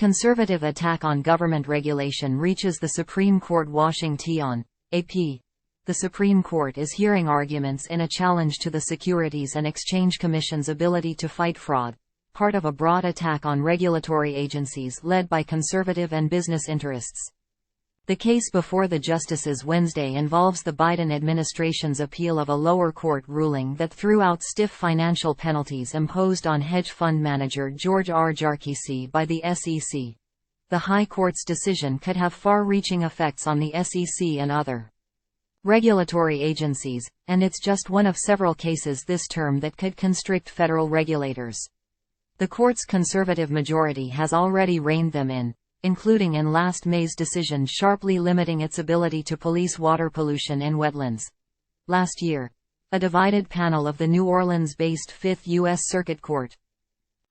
Conservative attack on government regulation reaches the Supreme Court. Washington, AP. The Supreme Court is hearing arguments in a challenge to the Securities and Exchange Commission's ability to fight fraud, part of a broad attack on regulatory agencies led by conservative and business interests. The case before the justices Wednesday involves the Biden administration's appeal of a lower court ruling that threw out stiff financial penalties imposed on hedge fund manager George R. Jarkesy by the SEC. The High Court's decision could have far-reaching effects on the SEC and other regulatory agencies, and it's just one of several cases this term that could constrict federal regulators. The court's conservative majority has already reined them in, including in last May's decision sharply limiting its ability to police water pollution in wetlands. Last year, a divided panel of the New Orleans-based Fifth U.S. Circuit Court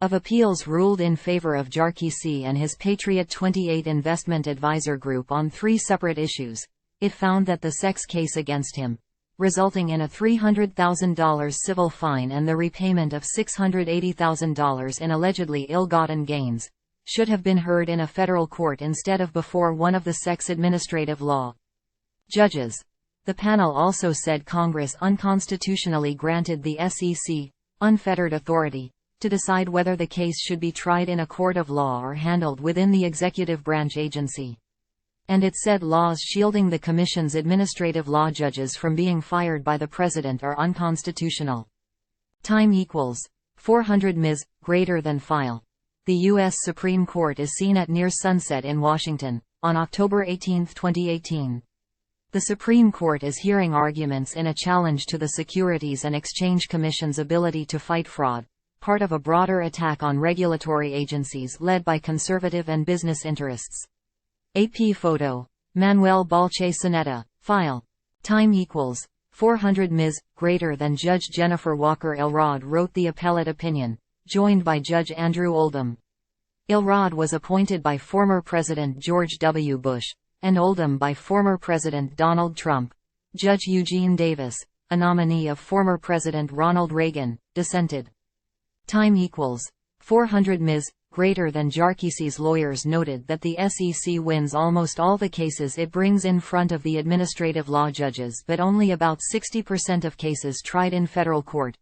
of Appeals ruled in favor of Jarkesy and his Patriot 28 investment advisor group on three separate issues. It found that the sex case against him, resulting in a $300,000 civil fine and the repayment of $680,000 in allegedly ill-gotten gains, should have been heard in a federal court instead of before one of the sex administrative law judges. The panel also said Congress unconstitutionally granted the SEC unfettered authority to decide whether the case should be tried in a court of law or handled within the executive branch agency. And it said laws shielding the Commission's administrative law judges from being fired by the President are unconstitutional. Time equals 400 ms. greater than file. The U.S. Supreme Court is seen at near sunset in Washington, on October 18, 2018. The Supreme Court is hearing arguments in a challenge to the Securities and Exchange Commission's ability to fight fraud, part of a broader attack on regulatory agencies led by conservative and business interests. AP photo. Manuel Balche Soneta. File. Time equals 400 ms. greater than Judge Jennifer Walker Elrod wrote the appellate opinion, joined by Judge Andrew Oldham. Elrod was appointed by former President George W. Bush, and Oldham by former President Donald Trump. Judge Eugene Davis, a nominee of former President Ronald Reagan, dissented. Time equals 400 ms. greater than Jarkesy's lawyers noted that the SEC wins almost all the cases it brings in front of the administrative law judges, but only about 60% of cases tried in federal court.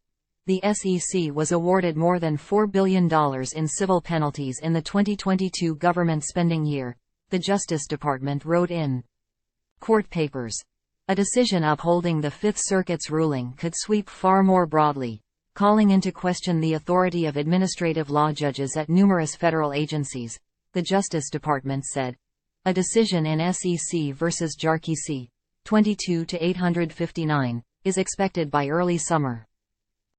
The SEC was awarded more than $4 billion in civil penalties in the 2022 government spending year, the Justice Department wrote in court papers. A decision upholding the Fifth Circuit's ruling could sweep far more broadly, calling into question the authority of administrative law judges at numerous federal agencies, the Justice Department said. A decision in SEC v. Jarkesy, 22-859, is expected by early summer.